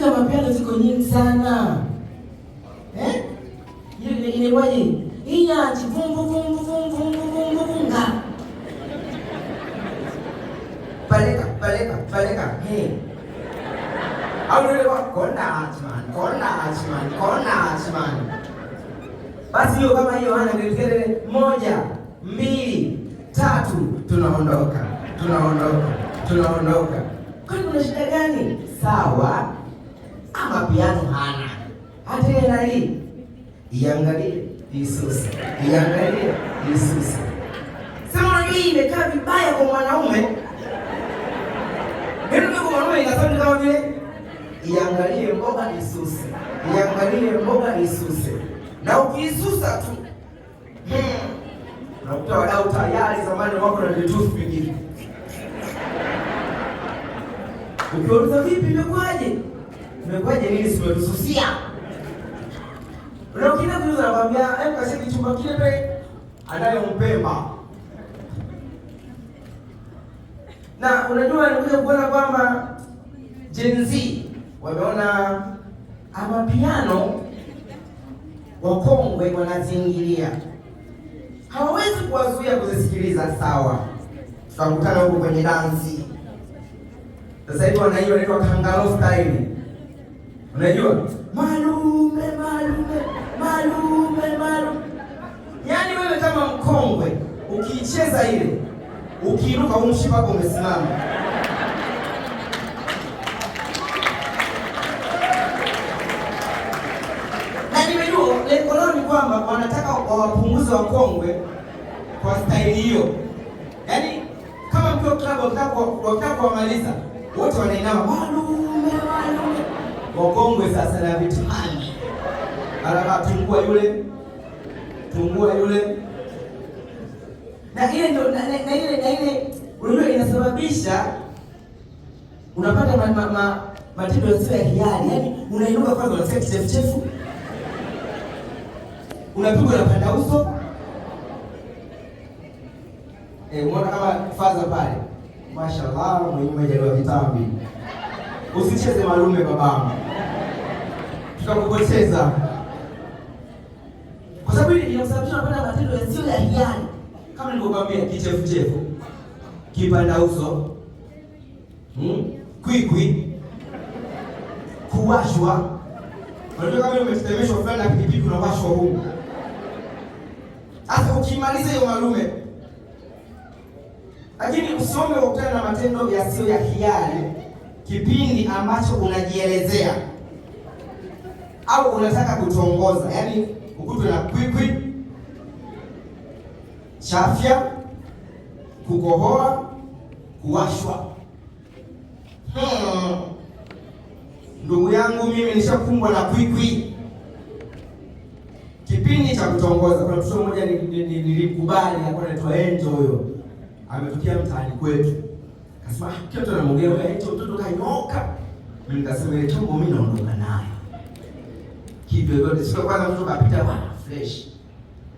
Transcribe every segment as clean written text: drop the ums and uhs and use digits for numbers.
za mapiano ziko nyingi sana. Ile inaitwaje? Inya chivumbu vumbu vumbu vumbu vunga. Paleka. Au ndio kona achman. Basi hiyo kama hiyo hana kelele 1, 2, 3 tunaondoka. Kwani kuna shida gani? Sawa. Ama piano hana. Hata yeye nali. Iangalie Yesus. Sema hii imekaa vibaya kwa mwanaume. Ndio kwa mwanaume inasema kama vile iangalie mboga Yesus. Na ukisusa tu. Unakuta wadau tayari zamani wako na vitu vingi. Ukiuliza vipi imekwaje nini simetususia? Leo kile kitu anakuambia kasi kichumba kile pale anayompemba. Na unajua nikuja kuona kwamba Gen Z wameona amapiano wakongwe wanazingilia. Hawawezi kuwazuia kuzisikiliza sawa. Tutakutana huko kwenye dansi. Sasa hivi wana hiyo inaitwa Kangalo style. Unajua? Malume. Yaani wewe kama mkongwe ukiicheza ile ukiinuka umshipa hapo umesimama. Na nimejua lengo lao ni kwamba wanataka wawapunguze wakongwe kwa style hiyo. Yaani kama mkiwa klabu wakitaka kuwamaliza wote wanainama malume. Wakongwe sasa na vitani. Alama tungua yule. Na ile ndio na ile unajua inasababisha unapata matendo yasiyo ya hiari. Yaani unainuka kwanza unasikia kichefuchefu. Unapigwa na panda uso. Unaona kama faza pale. Mashallah, mwenye umejaliwa kitambi. Usicheze malume babangu. Tutakupoteza. Kwa sababu hili linasababisha unapata matendo yasiyo ya hiari. Kama nilivyokuambia kichefuchefu. Kipanda uso. Kwikwi. Kuwashwa. Unajua kama umetetemeshwa fulani na pikipiki unawashwa huko. Hata ukimaliza hiyo malume. Lakini usiombe kukutana na matendo yasiyo ya hiari kipindi ambacho unajielezea au unataka kutongoza. Yaani ukutwe na kwikwi, chafya, kukohoa, kuwashwa. Ndugu yangu mimi nishakumbwa na kwikwi. Kipindi cha kutongoza kuna mtoto mmoja nilikubali alikuwa anaitwa Enjo huyo. Ametokea mtaani kwetu. Akasema kitu anamwongea wewe hicho mtoto kainoka. Mimi nikasema ile chombo mimi naondoka nayo. Kitu yote siku kwanza mtoto kapita bwana fresh.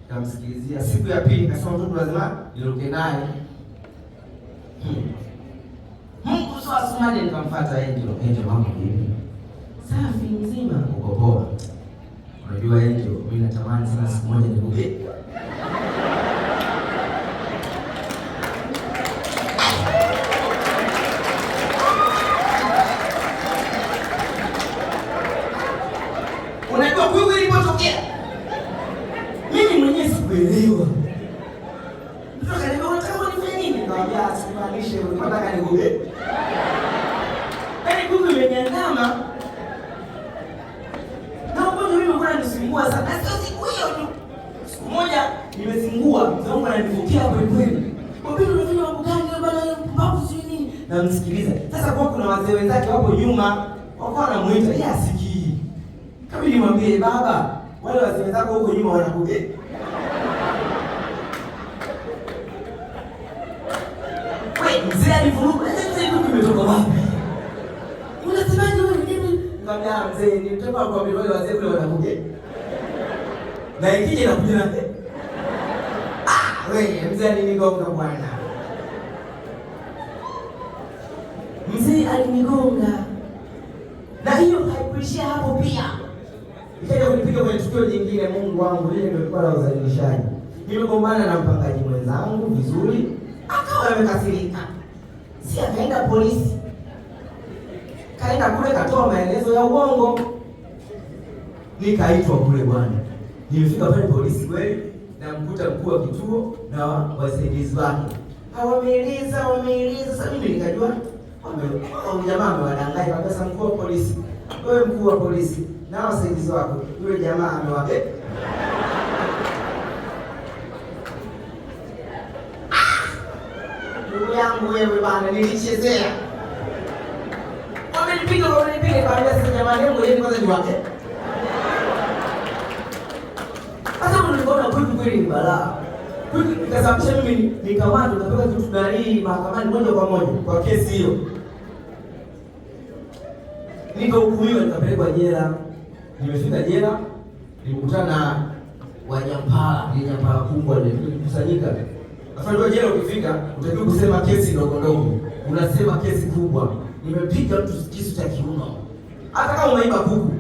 Nikamsikilizia siku ya pili nikasema mtoto lazima niruke naye. Mungu sio asumani nikamfuata Angel mambo vipi? Safi mzima uko poa. Unajua Angel mimi natamani sana siku moja nikuge. Unajua kweli ilipotokea mimi mwenyewe sikuelewa. Mtoto kaniambia unataka nifanye nini? Nikamwambia asimamishe unataka nikuge. Yaani Mungu imeniandama. Na ugonjwa mimi mbona nisumbua sana. Na sio siku hiyo tu. Siku moja nimezingua, mzangu ananivukia kweli kweli. Kwa nini unafanya mambo gani bwana mpumbavu sio nini? Na msikiliza. Sasa kwa kuna wazee wenzake wapo nyuma, wako wanamuita, yeye asikii. Kama nimwambie baba, wale wazee wenzako huko nyuma wanakuja. Wewe mzee alivuruga, sasa hivi umetoka wapi? Unasemaje wewe nini? Nikamwambia mzee, nitoka kwa wale wazee kule wanakuja. Na ikije na kuja na wewe mzee alinigonga bwana. Mzee alinigonga. Na hiyo haikuishia hapo pia. Nikaja kunipiga kwenye tukio jingine, Mungu wangu, ile ndio ilikuwa la udhalilishaji. Nimegombana na mpangaji mwenzangu vizuri, akawa amekasirika. Si akaenda polisi. Kaenda kule katoa maelezo ya uongo. Nikaitwa kule bwana. Nilifika pale polisi kweli, na mkuta mkuu wa kituo na wasaidizi wake. Wameeleza. Sasa mimi nikajua jamaa amewadanganya kabisa. Mkuu wa polisi, wewe mkuu wa polisi na wasaidizi wako, yule jamaa amewabe. Ndugu yangu wewe bana, nilichezea. Wamenipiga kwa sasa jamani, ngoja kwanza niwape. Sasa niliona kweli ni balaa. Nikasababisha mimi nikamatwa, nikapeleka kitu gani mahakamani moja kwa moja kwa kesi hiyo. Nikahukumiwa, nikapelekwa jela. Nimefika jela, nilikutana na Wanyampala, ile Nyampala kubwa ile ilikusanyika. Afanye jela ukifika, utakiwa kusema kesi ndogo ndogo. Unasema kesi kubwa. Nimepiga mtu kisu cha kiuno. Hata kama umeiba kuku.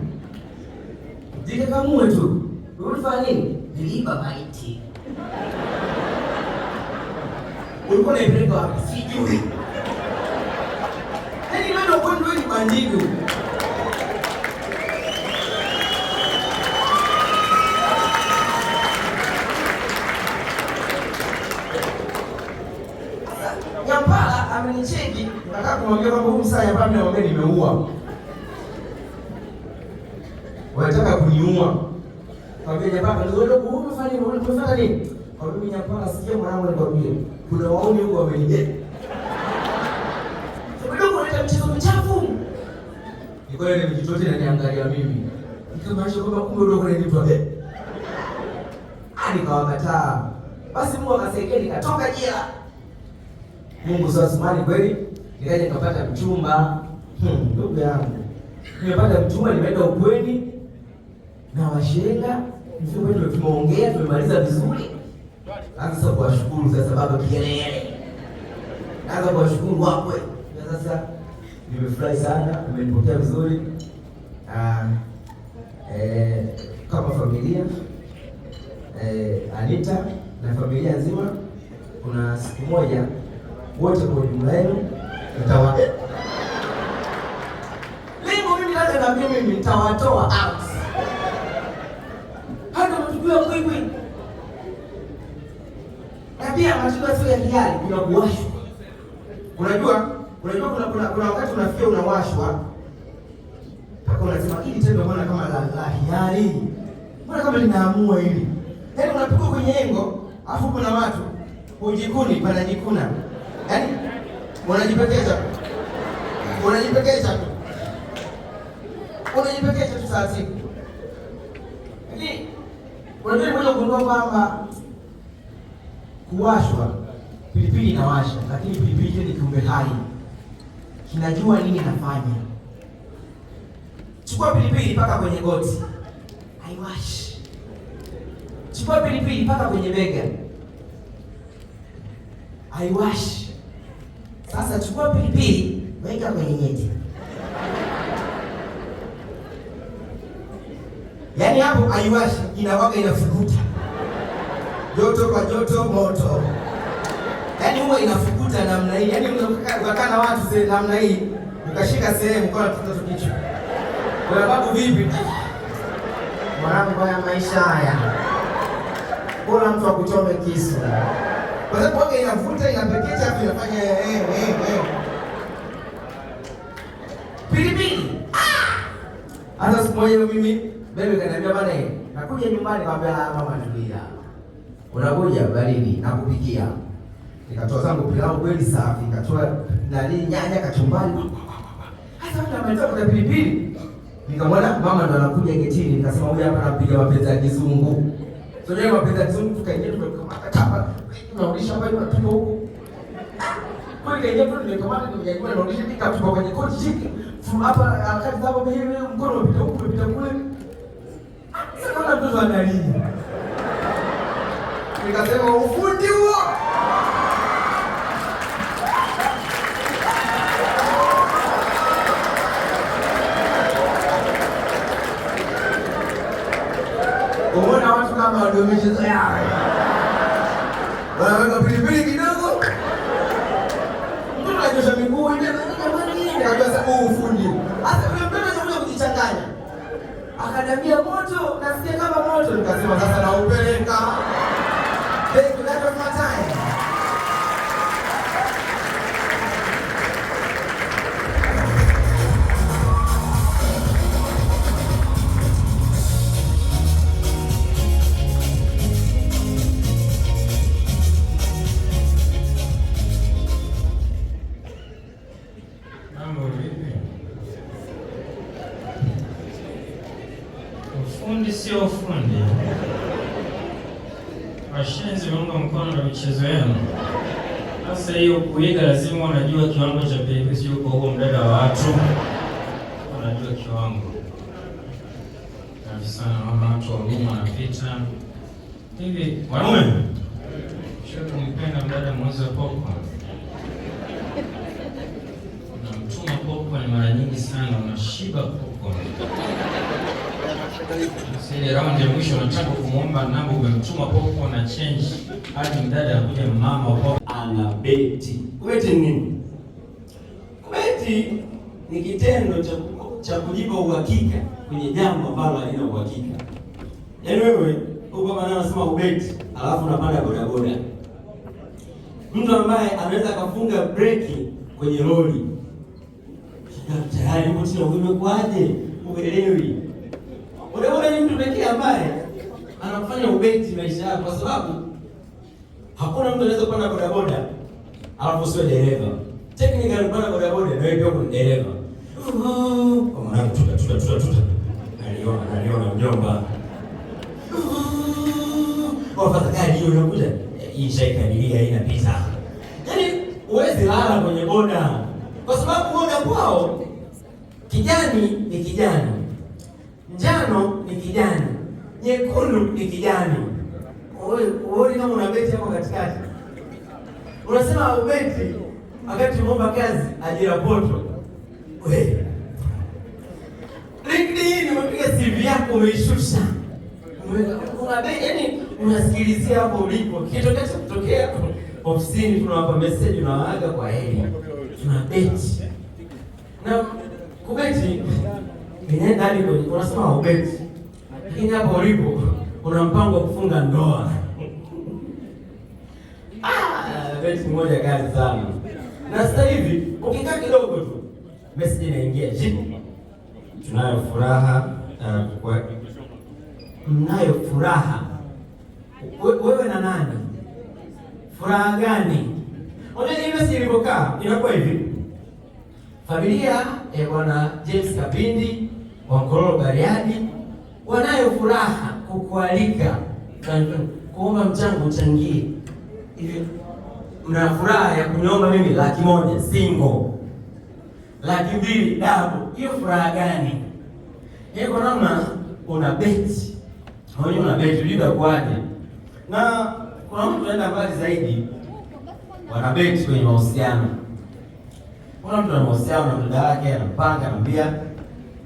Jikakamue tu. Ulifanya nini? Niliiba maiti. Ulikuwa unaipeleka wapi? Sijui. Yaani wewe kwani wewe ni bandido. Nyampala amenicheki, nataka kumwambia kwamba huyu msaya hapa mimi nimeua. Wanataka kuniua. Kwambia Nyampala, ndio wewe umefanya nini? Kwa mimi Nyampala, sikia mwanangu nikwambie. Kuna wauni huko wamenije. Sababu unaleta mchezo mchafu. Ni kweli ni mjitote na niangalia mimi. Nikamaanisha kwamba kumbe ndio kuna nitu abe. Nikawakataa. Basi Mungu akasaidia nikatoka jela. Mungu sasa mali kweli. Nikaja nikapata mchumba. Ndugu yangu. Nimepata mchumba, nimeenda ukweni na washenga. Ndio tumeongea, tumemaliza vizuri. Sasa kuwashukuru sasa baba kielele. Sasa kuwashukuru wakwe. Sasa nimefurahi sana, umenipokea vizuri. Kama familia Anita na familia nzima, kuna siku moja wote kwa jumla yenu nitawa lengo mimi lazima na mimi nitawatoa out. Hata mtukio kwikwi. Na pia matukio sio ya hiari, kuna kuwashwa. Unajua kuna wakati unafikia unawashwa. Paka unasema hili tendo mbona kama la hiari. Mbona kama linaamua hili. Yaani unapigwa kwenye engo, afu kuna watu hujikuni panajikuna. Yaani unajipekeza. Unajipekeza tu saa siku. Lakini unajua moja kugundua kwamba kuwashwa, pilipili inawasha, lakini pilipili ni kiumbe hai. Kinajua nini nafanya. Chukua pilipili paka kwenye goti. Haiwashi. Chukua pilipili paka kwenye bega. Haiwashi. Sasa chukua pilipili, weka kwenye nyeti. Yaani hapo haiwashi, inawaka inafukuta. Joto kwa joto, moto. Yaani huwa inafukuta namna hii. Yaani unakaa na watu zile namna hii, ukashika sehemu kwa tuta kichwa. Kwa babu vipi? Mwanangu haya maisha haya. Bora mtu akuchome kisu. Kwa sababu wake inavuta, inapekecha, hapo inafanya pilipili. Hata siku moja mimi bebe kaniambia bana, nakuja nyumbani kwambia mama tulia. Unakuja baridi nakupikia. Nikatoa zangu pilau kweli safi, nikatoa nyanya, kachumbari. Hata mimi nametoa kwa pilipili. Nikamwona mama ndo anakuja getini, nikasema huyu hapa anapiga mapenzi ya kizungu. Sio mapenzi ya kizungu, tukaingia tumekamata kapa. Tunarudisha hapa tunatupa huko. Kwa hiyo kaingia tu nimekamata nimejaribu narudisha nikatupa kwenye koti chiki. Hapa akati zao hivi mkono unapita huko unapita kule. Sasa kama mtoto analia. Nikasema ufundi huo. Umeona watu kama ndio michezo yao. Wanaweka pilipili kidogo. Mtu ananyosha miguu ile akasema huu ufundi. Hata yule mtoto anakuja kujichanganya. Akaniambia moto, nasikia kama moto, nikasema sasa naupeleka. Take that of my time. Ufundi sio ufundi. Washenzi waunga mkono na michezo yenu. Sasa hiyo kuiga lazima unajua kiwango cha pilipili, sio kwa huo mdada wa watu. Unajua kiwango. Kabisa naona watu wa huduma wanapita. Hivi wanaume, sio tumpenda mdada mmoja popcorn. Unamtuma popcorn mara nyingi sana, unashiba popcorn. Sile round ya mwisho unataka kumuomba namba, umemtuma popcorn na change. Hadi mdada anakuja mama wa ana beti. Kubeti ni nini? Kubeti ni kitendo cha kujipa uhakika kwenye jambo ambalo halina uhakika. Yaani wewe uko bana unasema ubeti, alafu unapanda bodaboda. Mtu ambaye anaweza akafunga breki kwenye lori. Tayari mtu umekwaje? Uelewi. Bodaboda ni mtu pekee ambaye anafanya ubeti maisha yako, kwa sababu hakuna mtu anaweza kupanda bodaboda alafu sio dereva. Technically kupanda bodaboda na wewe pia uko dereva. Kwa maana tuta. Naliona mjomba. Kwa gari hiyo inakuja, hii shaikadiria inapita. Yaani huwezi lala kwenye boda. Kwa sababu boda kwao kijani ni kijani. Njano ni kijani. Nyekundu ni kijani. Wewe kama unabeti hapo katikati. Unasema ubeti wakati unaomba kazi ajira poto. Wewe. LinkedIn umepiga CV yako umeishusha. Unabeti, yaani unasikilizia hapo ulipo. Kitokea kutokea ofisini tunawapa message unawaaga kwa heri. Tunabeti. Na kubeti inaenda hadi kwenye unasema ubeti. Lakini hapo ulipo una mpango wa kufunga ndoa. Beti moja kazi sana. Na sasa hivi ukikaa kidogo tu message inaingia. Tunayo furaha mnayo furaha. Wewe na nani? Furaha gani? Unajua hii message ilipokaa inakuwa hivi. Familia ya Bwana James Kapindi wa Nkororo Bariadi wanayo furaha kukualika kuomba mchango uchangie. Hivi mna furaha ya kuniomba mimi 100,000 single, 200,000 double. Hiyo furaha gani? Yeye kwa namna una beti. Wewe una beti unajua kwaje? Na kuna mtu anaenda mbali zaidi. Wana beti kwenye mahusiano. Kuna mtu ana mahusiano na dada yake, anampanga, anambia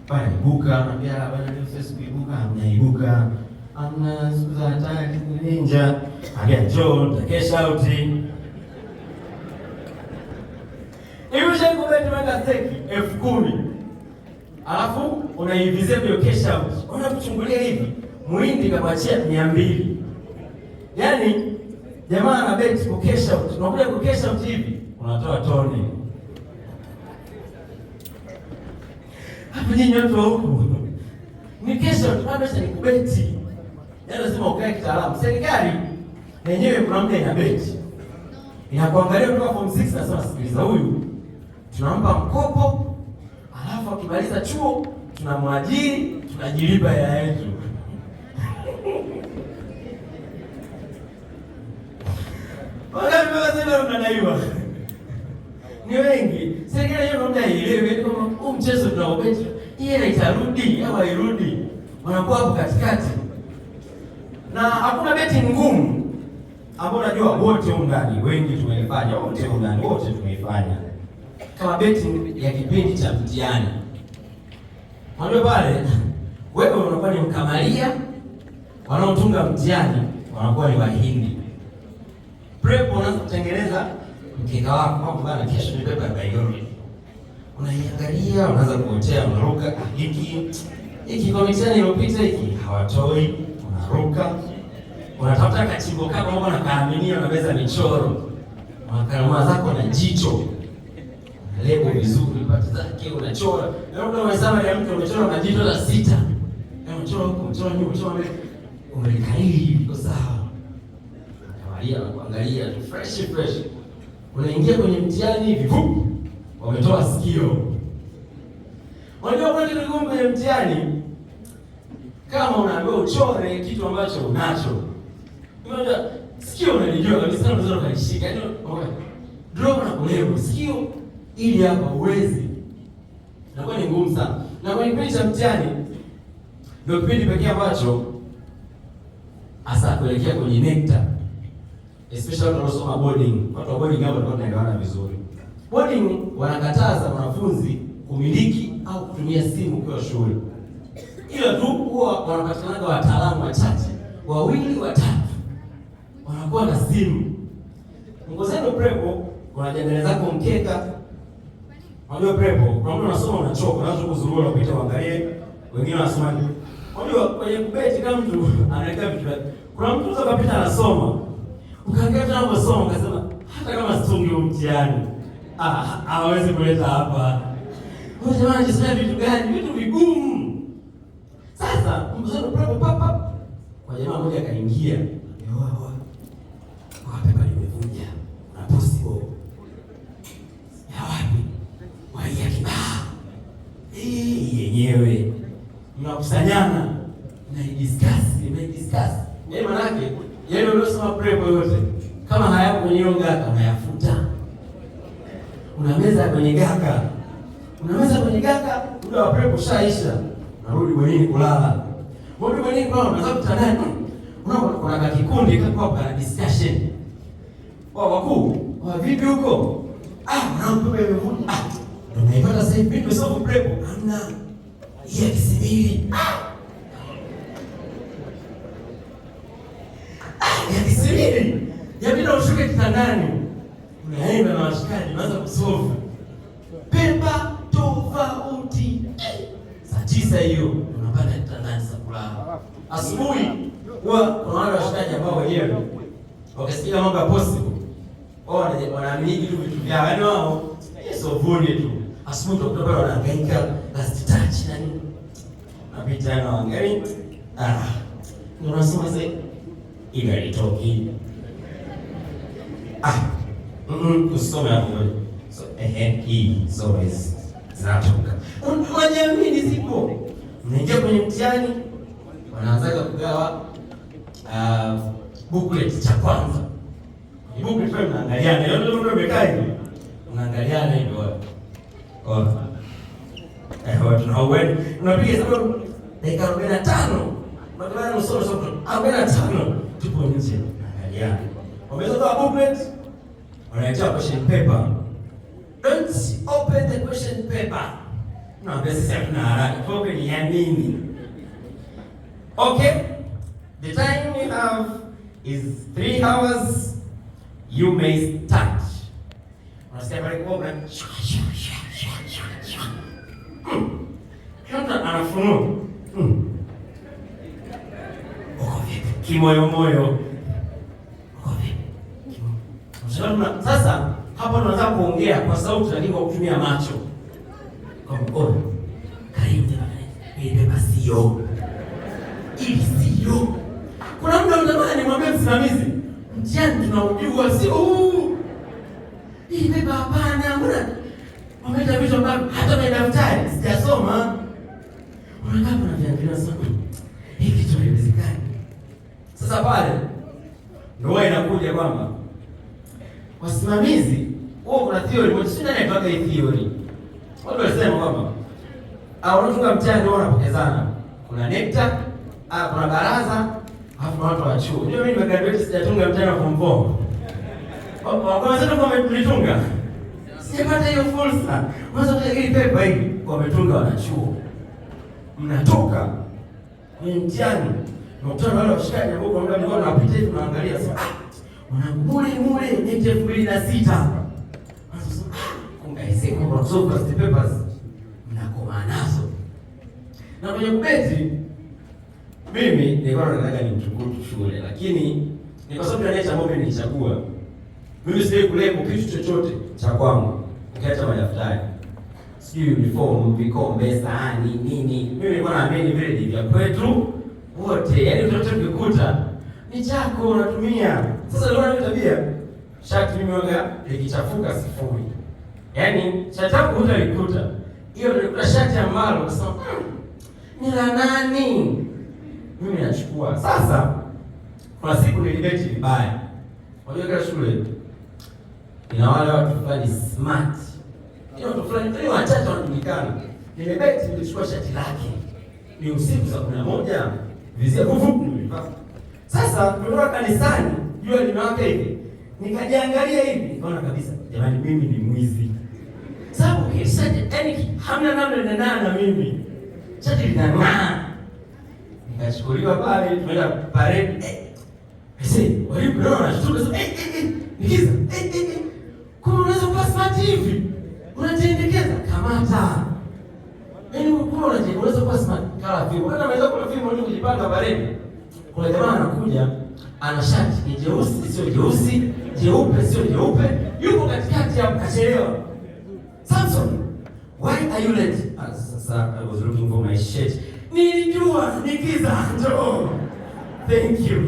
bana ibuka, anambia bana leo sasa kuibuka, anaibuka. Ana siku za hatari ninja, anambia njoo kesha out. Hiyo shangu beti mwaka steki 10,000. Alafu unaivizia hiyo kesha out. Unakuchungulia hivi, muhindi kakuachia 200. Yaani jamaa ana beti kwa kesha out. Unakuja kwa kesha out hivi, unatoa toni. Hapo nyinyi watu wa huku. Ni kesho tunapasha ni kubeti. Yaani lazima ukae kitaalamu. Serikali yenyewe kuna muda ina beti. Inakuangalia kutoka form 6 na sasa sikiliza huyu. Tunampa mkopo, alafu akimaliza chuo tunamwajiri, tunajilipa hela yetu. Wangapi wanasema unadaiwa? Ni wengi. Serikali hiyo ndio haielewi kama huu mchezo tunaobeti yeye itarudi au hairudi. Wanakuwa hapo katikati. Na hakuna beti ngumu ambapo unajua wote undani wengi tumeifanya, wote undani wote tumeifanya. Kama beti ya kipindi cha mtihani. Unajua pale wewe unakuwa ni mkamalia wanaotunga mtihani wanakuwa ni Wahindi. Prep unaanza kutengeneza mkeka wako hapo bana, kesho ni paper ya biology. Unaiangalia, unaanza kuotea, unaruka hiki kwa mtihani iliyopita hiki hawatoi, unaruka. Unatafuta kachimbo kako hapo na kaaminia na meza michoro. Makalama zako na jicho. Lebo vizuri, pati zake unachora. Leo kama unasema ya mtu umechora majicho la 6. Kama unachora huko, unachora nyuma, unachora mbele. Umekariri iko sawa. Angalia na kuangalia tu fresh. Unaingia kwenye mtihani hivi, wametoa sikio. Unajua kwa nini ngumu kwenye mtihani? Kama unaambiwa uchore kitu ambacho unacho. Unajua sikio unalijua kabisa, unaweza kulishika. Yaani drop na kuleo sikio ili hapa uwezi. Inakuwa ni ngumu sana. Na kwenye kipindi cha mtihani ndio kipindi pekee ambacho hasa kuelekea kwenye NECTA. Especially watu wanaosoma boarding. Watu wa boarding hapo ndio wanaelewana vizuri. Boarding wanakataza wanafunzi kumiliki au kutumia simu kwa shule. Ila tu huwa wanapatikana wataalamu wachache, 2 3 wanakuwa na simu. Ngozeni prepo, unajendelea zako mkeka. Unajua prepo, kuna mtu anasoma unachoka, unaanza kuzurura kupita uangalie, wengine wanasoma. Unajua kwenye kubeti kama mtu anaeka vitu. Kuna mtu anaweza kupita anasoma. Ukaangalia tena unasoma ukasema hata kama situngi mtihani, hawezi kuleta hapa. Wewe jamani, unasema vitu gani? Vitu vigumu. Sasa mzee prepo papa kwa jamaa mmoja akaingia. Wapi pale imevuja? Na possible. Ya wapi? Waia kibaa. Yenyewe. Mnakusanyana. Mnaidiscuss. Maana yake, yale uliosoma prep yote kama hayapo kwenye hiyo gaka unayafuta. Unameza kwenye gaka. Muda wa prep ushaisha. Narudi bwenini kulala. Unaanza kutandana. Kuna kikundi kwa discussion. Wakuu, vipi huko? Mnaomba imevuja. Unaipata sasa hivi ndio sio prep. Hamna. Ya kisibili. Ya kisibili. Ya bila ushuke kitandani. Unaenda na washikaji, unaanza kusolve. Pepa tofauti. Saa 9 hiyo unapanda kitandani za kulala. Asubuhi kuna wale washikaji ambao wenyewe wakisikia mambo ya possible wanaamini vitu vyao, yaani wao sio vuni tu. Asubuhi ndio kutoka wanahangaika last touch na nini, napita na wangai ndio nasema sasa ile itoki kusoma hapo so hii so is zinatoka unajamini zipo. Unaingia kwenye mtihani, wanaanza kugawa booklet cha kwanza. Booklet hiyo unaangaliana, yote ndio umekaa hivi. Unaangaliana hivyo watu na wewe unapiga sababu dakika 45. Unataka usome 45 tupo nje. Unaangaliana. Wametoa booklet, wanaacha question paper. Don't open the question paper. No, basi hatuna haraka. Toke ni ya nini? Okay. The time we have is 3 hours. You may start. Unasikia pale kwa kama anafunua. Kimoyo. Sasa hapa tunataka kuongea kwa sauti lakini kwa kutumia macho. Kwa mkono. Karibu beba sio. Ili sio. Kuna mtu mtamani nimwambie msimamizi, mtihani tunaujua sio huu. Hii beba hapana, mbona wameleta vitu ambavyo hata kwenye daftari sijasoma. Unakaa kuna viangalia sana. Hii kitu haiwezekani. Sasa pale ndio inakuja kwamba wasimamizi wao kuna theory moja, si nani anataka hii theory. Watu wanasema kwamba wanatunga mtihani wao wanapokezana. Kuna NECTA, kuna baraza, alafu watu wa chuo. Ndio mimi nimegraduate sijatunga mtihani wa form 4. Kwa sababu wametunga. Sijapata hiyo fursa. Kwanza kile paper hii wametunga wanachuo. Mnatoka kwenye mtihani Mkutano wale washikaji ambao kwa muda nilikuwa napita hivi naangalia sasa, mwanangu mule ni 2006. Sasa kumbe kwa sofa the papers mnakoma nazo. Na kwenye kubeti mimi nilikuwa nataka nimchukue shule, lakini ni kwa sababu ya ambayo nilichagua. Mimi sitaki kulebo kitu chochote cha kwangu. Ukiacha madaftari, sijui uniform, vikombe, sahani, nini. Mimi nilikuwa naamini vile vya kwetu wote, yaani tunachokikuta ni chako unatumia. Sasa leo na tabia shati mimi wanga likichafuka sifuri. Yaani shati yako utalikuta. Hiyo ndio shati ambalo unasema ni la nani? Mimi nachukua. Sasa kuna siku nilibeti vibaya. Unajua shule ina wale watu fulani smart. Ndio watu fulani ni wachache wanajulikana. Nilibeti nilichukua shati lake. Ni usiku saa 11. Vizia vuvu. Sasa tulikuwa kanisani, jua limewaka hivi. Nikajiangalia hivi, nikaona kabisa, jamani mimi ni mwizi. Sababu kisha yaani hamna namna na mimi. Shati linang'aa. Nikachukuliwa pale, tumeenda parade. Walimu leo wanashtuka sasa, Nikiza. Kwa unaweza kuwa smart hivi? Unajiendekeza kamata. Yaani unaweza kuwa smart kala fimu. Unaweza unaweza kuwa fimu ni kujipanga parade. Kuna jamaa anakuja, ana shati ni jeusi sio jeusi, jeupe sio jeupe, yuko katikati hapo kachelewa. Samson, why are you late? Sasa I was looking for my shirt. Nilijua Nikiza njoo. Thank you.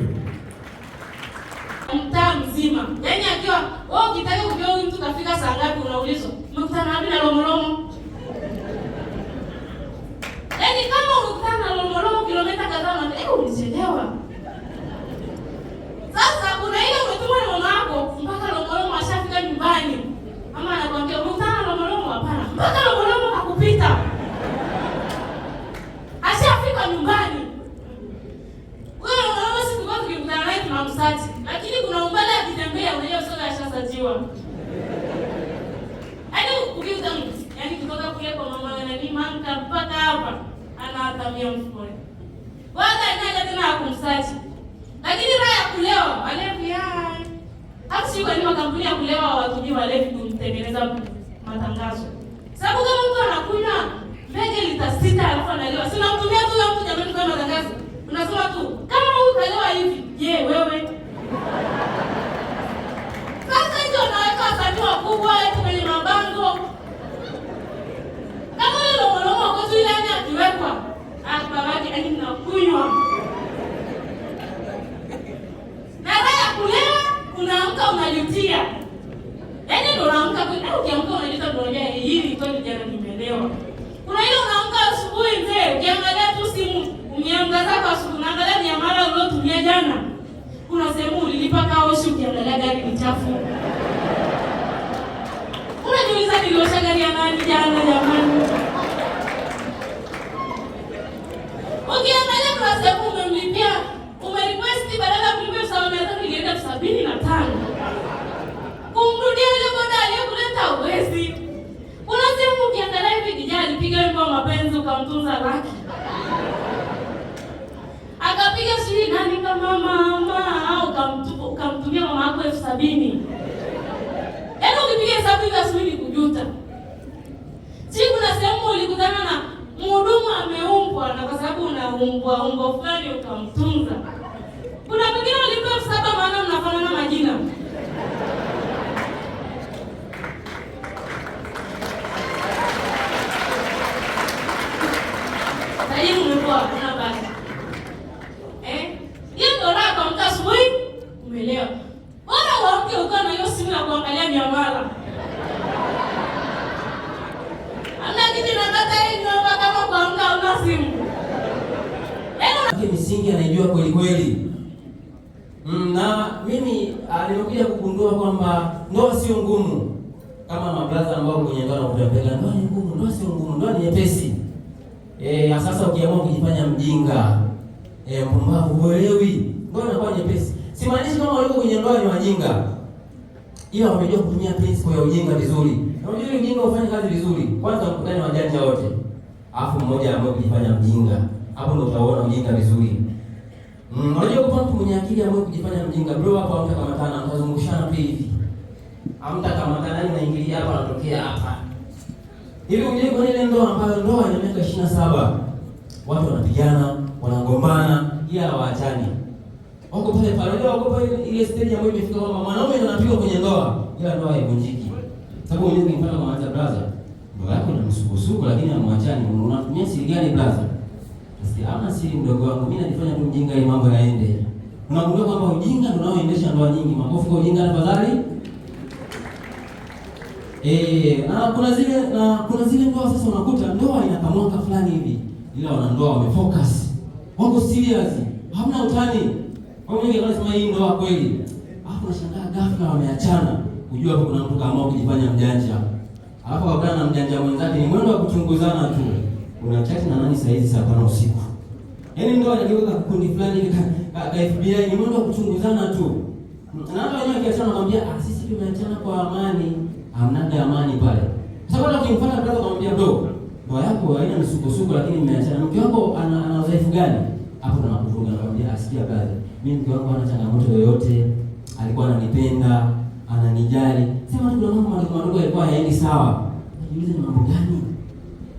Mtaa mzima. Yaani akiwa wewe ukitaka kujua huyu mtu kafika saa ngapi unaulizwa. Umekutana wapi na lomolomo? Yaani kama umekutana na lomolomo kilomita kadhaa na ulichelewa. Sasa kuna ile umetumwa na mama yako mpaka lomolomo ashafika nyumbani. Mama anakuambia umekutana na lomolomo hapana. Mpaka lomolomo hakupita. Ashafika nyumbani. Wewe lomolomo siku moja ukikutana naye tunamsati. Lakini kuna umbali akitembea unajua soga ashasajiwa. Yaani ukiuza yaani kutoka kule kwa mama nani manka mpaka hapa anatamia mfukoni. Baada ya tena hakumsachi. Lakini raha ya kulewa walevi hai. Hapo sio kwa makampuni ya kulewa watumie walevi kumtengeneza matangazo. Sababu kama mtu anakunywa mbege lita 6 alafu analewa. Sina mtumia tu mtu jamani kwa matangazo. Unasema tu kama huyu kalewa hivi, je, wewe? Sasa hizo naweka wasanii wakubwa eti kwenye mabango. Kama ile lomolomo kwa tu ile yani akiwekwa. Babake ani mnakunywa. Na raha ya kulewa unaamka unajutia. Yaani ndio unaamka kwa ukiamka unajuta ndio unajua hili kweli jana nimelewa. Kuna ile unaamka asubuhi mzee ukiangalia tu simu umeangaza kwa asubuhi unaangalia miamala uliotumia jana. Kuna sehemu ulilipa kaoshi ukiangalia gari ni chafu. Unajiuliza niliosha gari ya nani jana jamani? Ukiangalia kuna sehemu umemlipia, umerequest badala ya kulipa 700 ilienda 75. Kumrudia yule boda aliyekuleta uwezi. Kuna sehemu ukiangalia hivi kijana alipiga wimbo wa mapenzi ukamtunza laki. Akapiga siri nani kama mama au ukamtumia mama yako 70,000. Yaani ukipiga hesabu hivi asubuhi kujuta. Si kuna sehemu ulikutana na mhudumu ameumbwa na kwa sababu unaumbwa fulani ukamtunza. Kuna mwingine ulipewa 7,000 maana mnafanana majina. Tajiri umekuwa kuna basi. Hiyo ndo raha kwa mtu asubuhi umelewa. Bora uamke ukiwa na hiyo simu ya kuangalia miamala. Ana kitu nataka hiyo kama kuamka una simu. Misingi anaijua kweli kweli. Na mimi nimekuja kugundua kwamba ndoa sio ngumu. Kama mablaza ambao kwenye ndoa wanapenda ndoa ni ngumu, ndoa sio ngumu, ndoa ni nyepesi. Sasa ukiamua kujifanya mjinga, mpumbavu huelewi, ndoa inakuwa nyepesi. Simaanishi kama wale kwenye ndoa ni wajinga. Ila wamejua kutumia principle ya ujinga vizuri. Na unajua ujinga ufanye kazi vizuri. Kwanza mkutane wajanja wote. Alafu mmoja ambaye kujifanya mjinga. Hapo ndo utaona ujinga vizuri. Unajua kwa mtu mwenye akili ambaye kujifanya mjinga bro hapo hamtakamatana, mtazungushana pia hivi. Hamtakamatana ni naingilia hapa natokea hapa. Hivi unajua kwa ile ndoa ambayo ndoa ina miaka 27. Watu wanapigana, wanagombana, ila hawaachani. Wako pale pale, unajua wako pale ile stage ambayo imefika kwamba mwanaume anapigwa kwenye ndoa, ila ndoa haivunjiki. Sababu unaweza kumfanya mwanza brother, ndoa yako ina msukosuko lakini hamwachani. Unatumia siri gani brother? Sisi ama siri mdogo wangu, mimi najifanya tu mjinga ili mambo yaende. Unagundua kwamba ujinga ndio unaoendesha ndoa nyingi. Makofi kwa ujinga tafadhali. Kuna zile ndoa sasa unakuta ndoa ina kamwaka fulani hivi. Ila wanandoa wamefocus. Wako serious. Hamna utani. Kwa hiyo wanasema hii ndoa kweli. Hapo unashangaa ghafla wameachana. Unajua hapo kuna mtu kama kujifanya mjanja. Alafu wakana na mjanja mwenzake ni mwendo wa kuchunguzana tu. Unachati na nani saa hizi saa 5 usiku. Yaani ndoa inageuka kundi fulani ka FBI ni mwendo wa kuchunguzana tu. Na hata wenyewe kiachana nakwambia sisi tumeachana kwa amani. Hamna amani pale. Sasa hata ukimfuata brother kumwambia ndoa yako haina msukosuko lakini mmeachana. Mke wako ana udhaifu gani? Hapo tunakufunga nakwambia asikia brother. Mimi mke wangu hana changamoto yoyote. Alikuwa ananipenda, ananijali. Sema tu kuna mambo madogo yalikuwa hayaendi sawa. Unajiuliza ni mambo gani?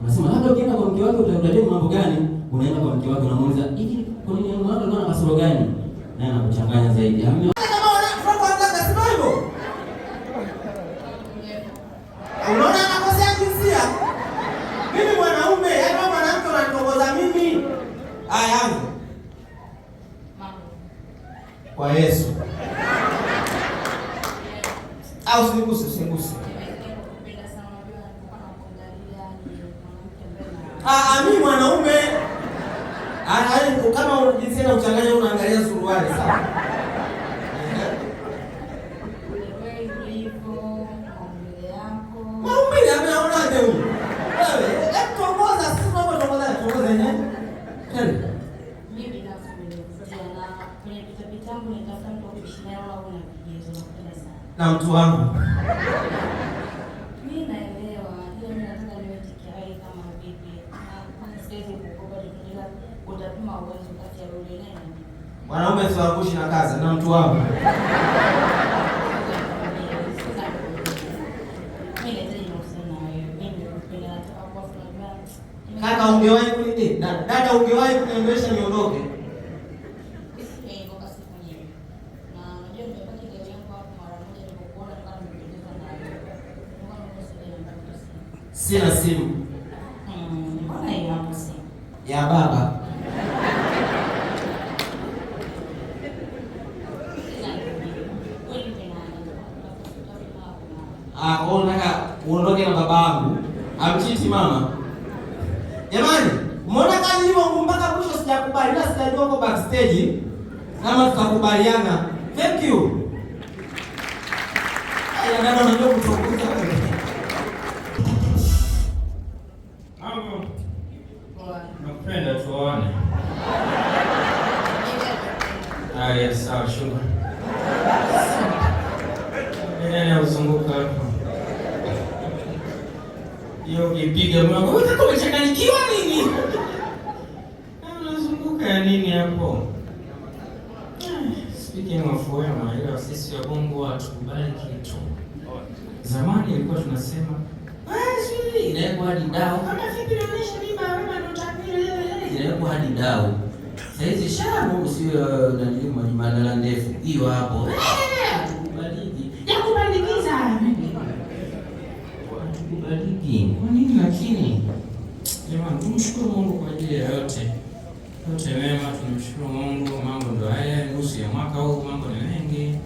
Unasema labda ukienda kwa mke wako utaangalia mambo gani? Unaenda kwa mke wako unamuuliza, "Hivi kwa nini mwanzo alikuwa na kasoro gani?" Naye anakuchanganya zaidi. Unaona anakosea jinsia? Mimi mwanaume, yaani mwanamke unanitongoza mimi. Haya anza. Kwa Yesu. Au usiguse. Mimi mwanaume. Kama jinsia na uchanganya unaangalia suruali sawa. Maumbile ameonaje huyu? Wewe, tongoza sisi tunapotongoza nini? Mimi binafsi nimekutia na kwenye picha yangu nitafuta mtu wa kuishi naye au na vigezo nakupenda sana. Na mtu wangu. Mimi naelewa, ila mimi nataka niwe tikiai kama vipi. Na siwezi kukopa tukienda utapima uwezo kati ya yule na mimi. Mwanaume siwakushi na kazi na mtu wangu. Kaka ungewahi kunidate? Dada ungewahi kuniambia niondoke? Sina simu. Mbona hiyo hapo simu? Ya baba. Unataka uondoke na babangu? Amchiti mama. Jamani, umeona kazi hiyo mpaka mwisho sijakubali na sitajua kwa backstage kama tutakubaliana. Thank you. Ndio unajua kuchunguza wewe. Mambo. Nakupenda tuone. Yes, sawa shukrani. Nene uzunguka hapo. Hiyo kipiga mwangu. Unataka umechanganyikiwa nini? Unazunguka ya nini hapo? Speaking of wema, ila sisi wa Mungu hatukubali kitu. Zamani ilikuwa tunasema, "Sisi inaekwa hadi dau." Kama vipi inaonyesha mimba wema ndo tabiri. Inaekwa hadi dau. Sasa hizi shamu sio nani madala ndefu. Hiyo hapo. Hatukubaliki. Yakubandikiza. Hatukubaliki. Kwa nini lakini? Jamani, tumshukuru Mungu kwa ajili ya yote. Yote mema, tunamshukuru Mungu. Mambo ndo haya, nusu ya mwaka huu mambo ni mengi.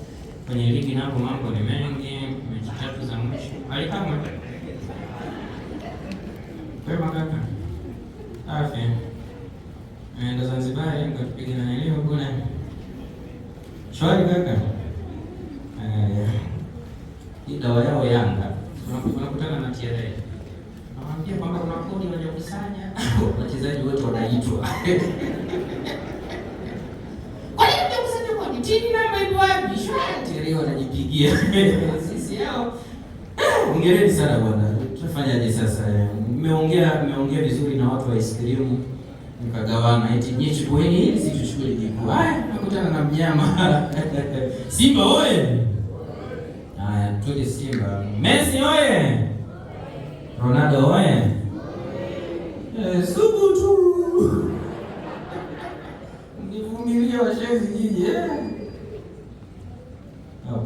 Kwenye ligi napo mambo ni mengi. Mechi 3 za mwisho. Alikama. Wema kaka. Afya. Ndo Zanzibar nikapiga na leo kule. Shwari kaka. Hii dawa yao Yanga. Tunakutana na TRA. Nawaambia kwamba kuna kodi wanakusanya. Wachezaji wote wanaitwa. Kwa nini mnakusanya kodi? Timu namba ipo wapi? Shwari TRA wanajipigia. Sisi hao. Hongereni sana bwana. Tunafanyaje sasa? Mmeongea vizuri na watu wa ice cream. Nikagawana eti nyie chukueni hili si tuchukue ligi kuu. Haya, nakutana na mnyama. Simba oye. Haya, twende Simba. Messi oye. Ronaldo oye. Subu tu. Nivumilia washezi jiji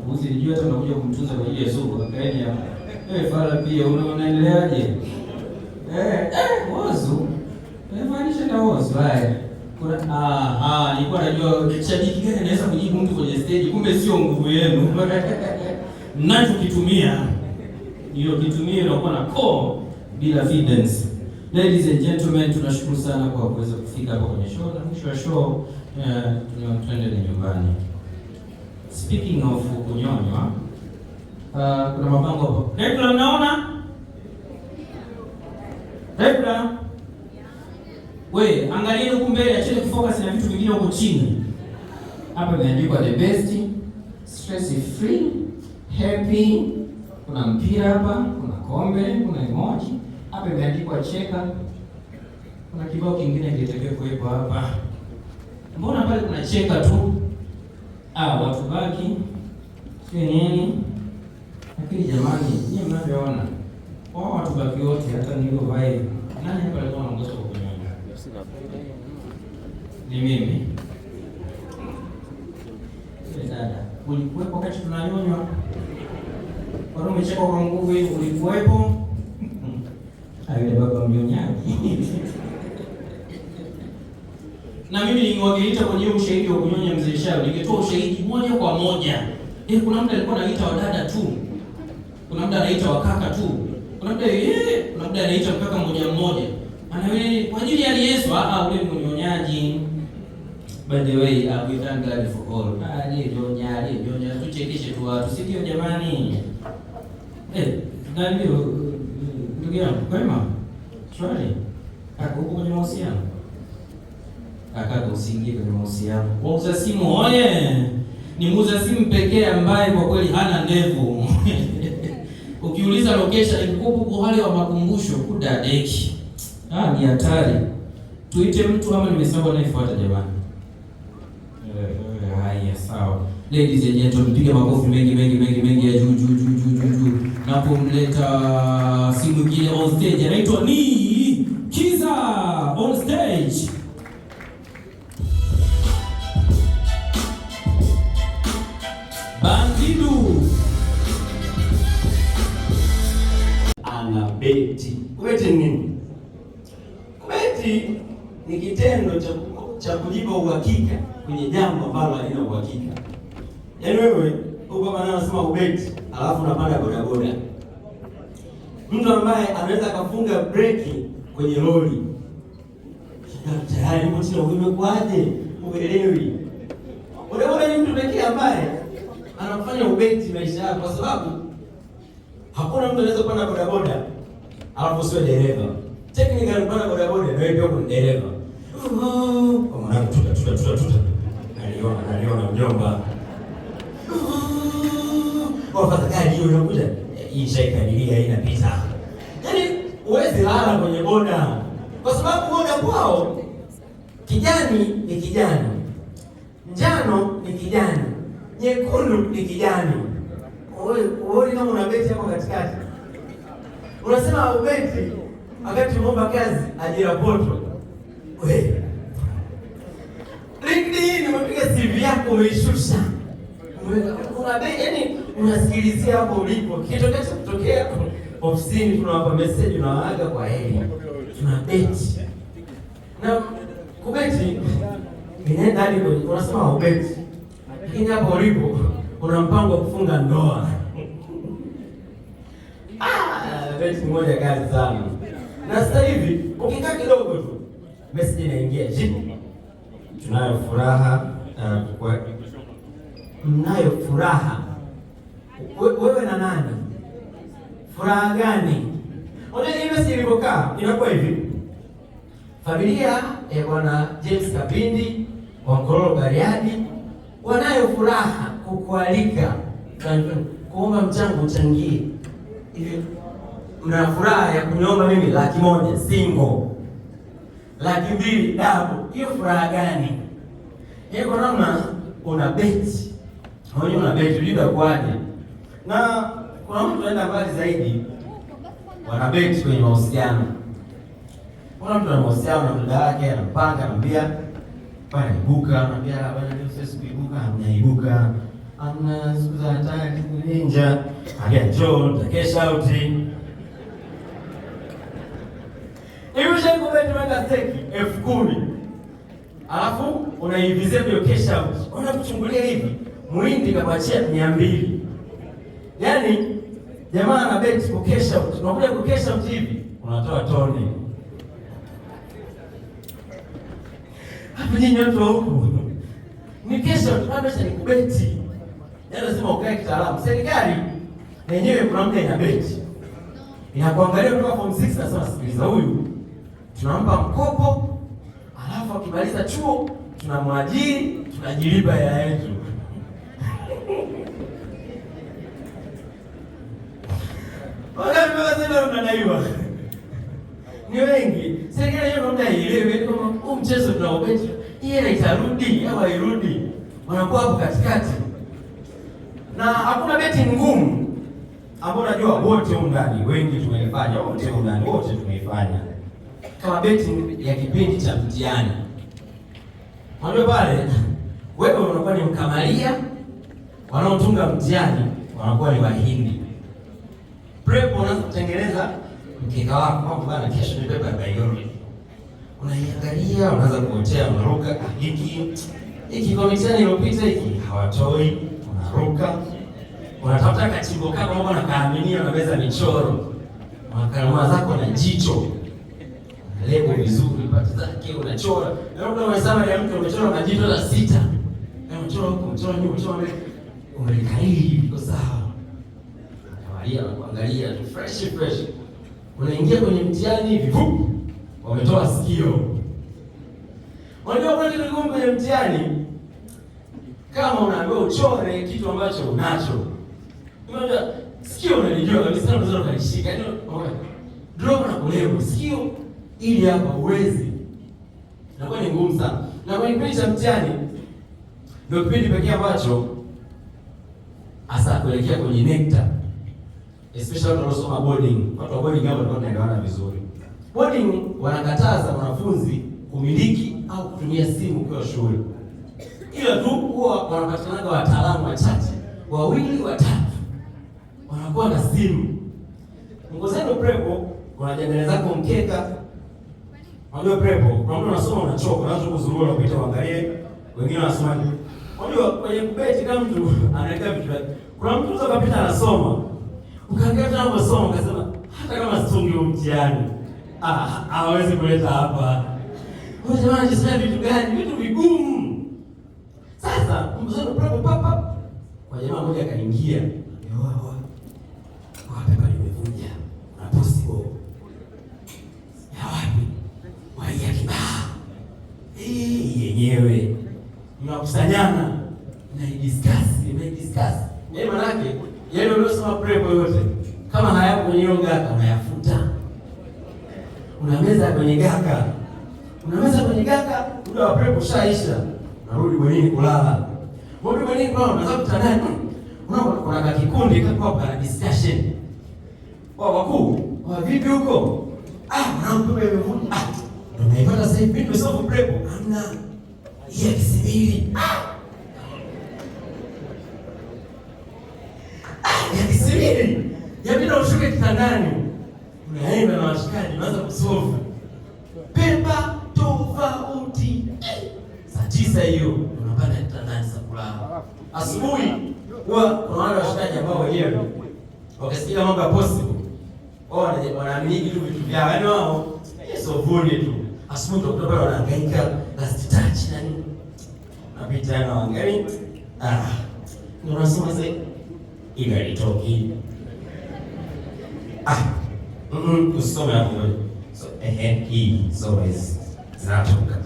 Puzi nijua hata unakuja kumtunza kwa ajili ya Subu. Kaeni hapa. Fala pia unaendeleaje? Wozu. Maanisha na wozu haya. Kuna nilikuwa najua shabiki gani anaweza kujibu mtu kwenye stage, kumbe sio nguvu yenu. Mnachokitumia ndio kitumie na kuwa na core bila evidence. Ladies and gentlemen, tunashukuru sana kwa kuweza kufika hapa kwenye show. Na mwisho wa show tunaenda nyumbani. Speaking of kunyonywa, kuna mabango hapo. Rekla mnaona? Rekla. We, angalieni huku mbele, acheni kufocus na vitu vingine huko chini. Hapa imeandikwa the best, stress free, happy. Kuna mpira hapa, kuna kombe, kuna emoji. Hapa imeandikwa cheka. Kuna kibao kingine kilitakiwa kuwepo hapa. Mbona pale kuna cheka tu? Watu baki. Sio nini? Lakini jamani, nyinyi mnavyoona, wao watu baki wote hata nilo vibe. Nani hapa alikuwa anaongoza kwa kunyonya? Ni mimi. Dada, ulikuwepo wakati tunanyonywa? Kwa umecheka kwa nguvu hivi, ulikuwepo? Yule baba mnyonyaji. Na mimi ningewakilisha kwenye ushahidi wa kunyonya mzee Shao, ningetoa ushahidi moja kwa moja. Kuna mtu alikuwa anaita wadada tu. Kuna mtu anaita wakaka tu. Kuna mtu anaita mkaka mmoja mmoja. Wewe kwa ajili ya Yesu, ule mnyonyaji. By the way, we thank God for all. Nyonya tuchekeshe tu watu, si ndio jamani? Ndio ndugu yangu, kwema? Shwari. Kaka uko kwenye mahusiano? Kaka usiingie kwenye mahusiano. Wauza simu oye. Ni muuza simu pekee ambaye kwa kweli hana ndevu. Ukiuliza location iko wale wa makumbusho kudadeki. Ni hatari. Tuite mtu ama nimesema naifuata jamani. Haya sawa. Ladies and gentlemen, piga makofi mengi ya juu. Napomleta simu nyingine on stage, anaitwa ni Kiza on stage. Bandidu anabeti. Kubeti nini? Kubeti ni kitendo cha kujipa uhakika kwenye jambo ambalo halina uhakika. Yaani wewe uko bana unasema ubeti, alafu unapanda bodaboda. Mtu ambaye anaweza akafunga breki kwenye lori. Tayari mtu umekwaje? Uelewi. Bodaboda ni mtu pekee ambaye anafanya ubeti maisha yako, kwa sababu hakuna mtu anaweza kupanda bodaboda alafu sio dereva. Technically kupanda bodaboda ndio pia uko dereva. Kwa maana tuta. Aliona mjomba. Kwa fadhali hiyo unakuja hii shaikadilia inapita. Yaani uwezi lala kwenye boda. Kwa sababu boda kwao kijani ni kijani. Njano ni kijani. Nyekundu ni kijani. Uone kama unabeti hapo katikati. Unasema ubeti wakati umeomba kazi ajira poto. Wewe. LinkedIn umepiga CV yako umeishusha. Unabeti, yaani unasikilizia hapo ulipo. Kitokea kutokea ofisini tunawapa message unawaaga kwa heri. Tunabeti. Na kubeti inaenda hadi unasema ubeti. Lakini hapo ulipo una mpango wa kufunga ndoa. Beti moja kali sana. Na sasa hivi ukikaa kidogo tu message inaingia jibu. Tunayo furaha mnayo furaha. Wewe na nani? Furaha gani? Unajua hii message ilipokaa inakuwa hivi. Familia ya Bwana James Kapindi wa Ngororo Bariadi wanayo furaha kukualika kuomba mchango uchangie. Hivi mna furaha ya kuniomba mimi 100,000 single. 200,000 dabu. Hiyo furaha gani? Yeye kwa namna una beti. Unajua una beti ndio kwaje? Na kuna mtu anaenda mbali zaidi. Wana beti kwenye mahusiano. Kuna mtu ana mahusiano na dada yake, anapanga, anambia bana ibuka, anambia bana leo sisi kuibuka, hamnaibuka. Amna siku za hatari ninja. Anambia John, takesha out. Hiyo shangu beti mwaka steki 10,000. Alafu unaivizia hiyo cash out. Unakuchungulia hivi, muhindi kakuachia 200. Yaani jamaa ana beti ku cash out. Unakuja ku cash out hivi, unatoa toni. Hapo nyinyi watu wa huku. Ni cash out, labda ni kubeti. Yaani lazima ukae kitaalamu. Serikali yenyewe kuna mtu ina beti. Inakuangalia kutoka form 6 na sasa sikiliza huyu. Tunampa mkopo, alafu akimaliza chuo tunamwajiri, tunajilipa hela yetu. Wakati sasa unadaiwa. Ni wengi. Serikali hiyo ndio haielewi kama huu mchezo tunaobeti, hela itarudi au hairudi. Wanakuwa hapo katikati. Na hakuna beti ngumu ambapo unajua wote huko ndani, wengi tumeifanya, wote huko ndani, wote tumeifanya. Kama beti ya kipindi cha mtihani. Unajua pale wewe unakuwa ni mkamalia, wanaotunga mtihani wanakuwa ni Wahindi. Prep unaanza kutengeneza mkeka wako hapo bana, kesho ni paper ya biology. Unaiangalia, unaanza kuotea, unaruka hiki kwa mtihani iliyopita hiki hawatoi, unaruka. Unatafuta kachimbo kako hapo na kaaminia unaweza michoro. Makalama zako na jicho. Lego vizuri, pati zake unachora. Na ndio unasema ya mtu umechora majito la 6. Na unachora huko, unachora nyuma, unachora mbele. Umekariri iko sawa. Kuangalia tu fresh. Unaingia kwenye mtihani hivi, wametoa sikio. Unajua kwa nini ngumu kwenye mtihani? Kama unaambiwa uchore kitu ambacho unacho. Unajua sikio unalijua kabisa, unaweza kulishika. Yaani drop na kuleo sikio ili hapa uwezi. Inakuwa ni ngumu sana. Na kwenye kipindi cha mtihani ndio kipindi pekee ambacho hasa kuelekea kwenye NECTA. Especially watu wanaosoma boarding. Watu wa boarding hapo ndio wanaelewana vizuri. Boarding wanakataza wanafunzi kumiliki au kutumia simu kwa shule. Ila tu huwa wanapatikana wataalamu wachache, 2 3 wanakuwa na simu. Mngozeni prepo, unajadili zako mkeka. Unajua prepo, kuna mtu anasoma unachoka, unaanza kuzurura kupita uangalie, wengine wanasoma. Unajua kwenye kubeti kama mtu anaweka vitu vyake. Kuna mtu anaweza kupita anasoma. Ukaangalia tena unasoma ukasema hata kama situngi mtihani, hawezi kuleta hapa. Wewe jamani unajisema vitu gani? Vitu vigumu. Sasa mzee prepo papa kwa jamaa mmoja akaingia. Pepa limevuja. Na possible. Ya wapi? Waia kibaa. Yenyewe. Mnakusanyana. Mnaidiscuss. Yaani manake, yale uliosoma prep yote kama hayapo kwenye hiyo gaka unayafuta. Unameza kwenye gaka. Muda wa prep ushaisha. Narudi bwenini kulala. Mbona bwenini kulala unaanza kutandana? Kuna kikundi hapo na discussion. Wakuu, vipi huko? Mwanangu imevunja. Unaipata sasa hivi ndio sio prep. Hamna. Yeye kisibili. Kisibili. Yabidi ushuke kitandani. Unaenda na washikaji, unaanza kusolve. Pepa tofauti. Saa 9 hiyo unapanda kitandani sasa kulala. Asubuhi huwa kuna wale washikaji ambao wenyewe wakisikia mambo ya possible wanaamini vitu vyao, yaani wao sio vuni tu. Asubuhi ndio pale wanahangaika last touch na nini. Napita na wangali ndio nasema sasa ile itoki. Usome hapo. So hii so is zinatoka.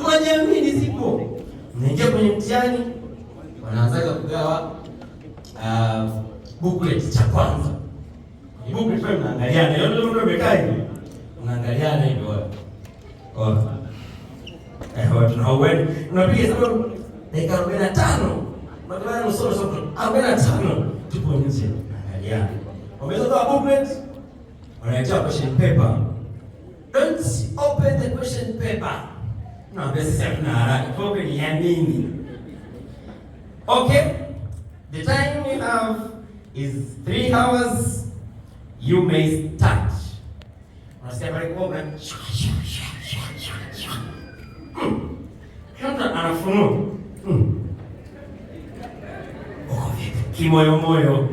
Unajamini zipo. Mnaingia kwenye mtihani wanaanza kugawa booklet cha kwanza. Booklet mnaangaliana, ndio umekaa hivi. Unaangaliana hivyo. Watu na uweni. Unapiga sababu dakika 45. Unataka nusu 45 tupo nje. Angalia. Wametoka booklet. Wanaacha question paper. Don't open the question paper. No, this is not haraka. Open ya nini? Okay. The time we have is 3 hours. You may start. Unasikia pale kwa kama anafunua. Kimoyo.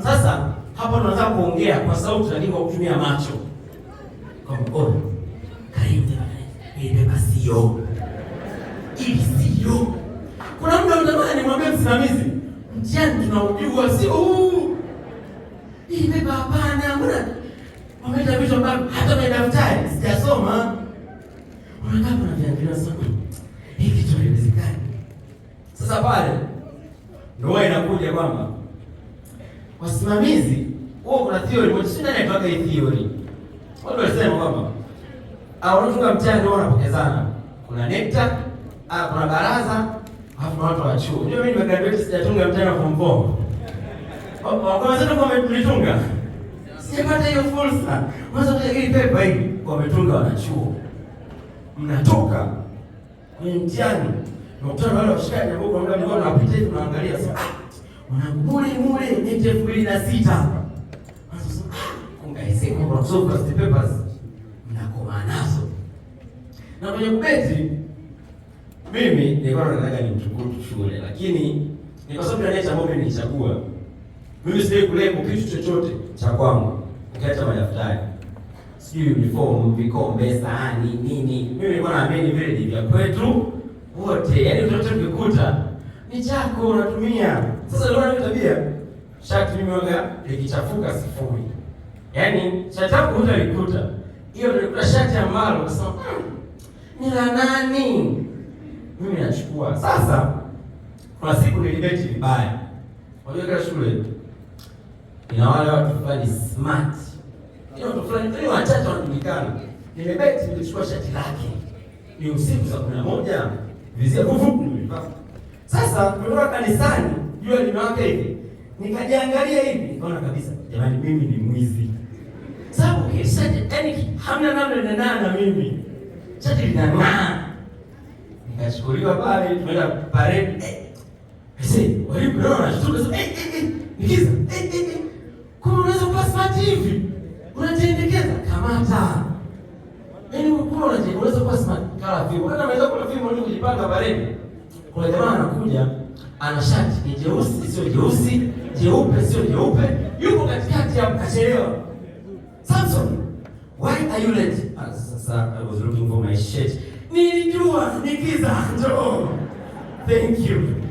Sasa hapa tunataka kuongea kwa sauti lakini kwa kutumia macho. Kama karibu ile sio. Ili sio. Kuna mtu anatamani nimwambie msimamizi, mtihani tunaujua sio huu. Hii pepa hapana, mbona wameleta vitu ambavyo hata kwenye daftari sijasoma. Unataka kunaviangalia sana. Hii kitu haiwezekani. Sasa pale ndio inakuja kwamba wasimamizi wao kuna theory moja, si nani anataka hii theory. Watu wanasema kwamba wanafunga mtihani wao wanapokezana. Kuna nekta, kuna baraza, alafu watu wa chuo. Unajua mimi nimegraduate sijatunga mtihani wa form 4. Wanasema kwamba tulitunga. Sijapata hiyo fursa. Mwanzo ile paper hii wametunga wanachuo. Mnatoka kwenye mtihani. Mkutano wale washikaji ambao kwa muda mrefu wanapita hivi tunaangalia sasa. Mule ni 2006. Kungaise kwa kusoma first papers. Mnakoma nazo. Na kwenye kubeti mimi nilikuwa nataka nimchukue shule lakini ni kwa sababu ya nature ambayo nilichagua. Mimi sitaki kulebo kitu chochote cha kwangu. Ukiacha madaftari. Sijui uniform, vikombe, sahani, nini. Mimi nilikuwa naamini vile ni vya kwetu wote. Yaani mtoto ukikuta ni chako unatumia. Sasa ndio na tabia. Shati mimi wanga likichafuka sifuri. Yaani shati yako utalikuta. Hiyo ndio shati ambalo unasema ni la nani? Mimi nachukua. Sasa kuna siku nilibeti vibaya. Unajua kila shule ina wale watu fulani smart. Hiyo watu fulani ni wachache wanajulikana. Nimebeti nilichukua shati lake. Ni usiku saa 11 vizia nilipata. Sasa tulikuwa kanisani, jua limewaka hivi. Nikajiangalia hivi, nikaona kabisa jamani mimi ni mwizi. Sababu kisha yani hamna namna nenda na mimi. Shati linang'aa. Nikachukuliwa pale tumeenda parade. Walimu leo wanashtuka sasa nikiza. Kama unaweza kuwa smart hivi? Unatendekeza kamata. Yaani unaweza kuwa smart kala vipi? Kama unaweza kuwa vipi ndio kujipanga parade. Kuna jamaa anakuja ana shati ni jeusi sio jeusi, jeupe sio jeupe, yuko katikati hapo kachelewa. Samson, why are you late? Sasa I was looking for my shirt. Nilijua nikiza ndo. Thank you.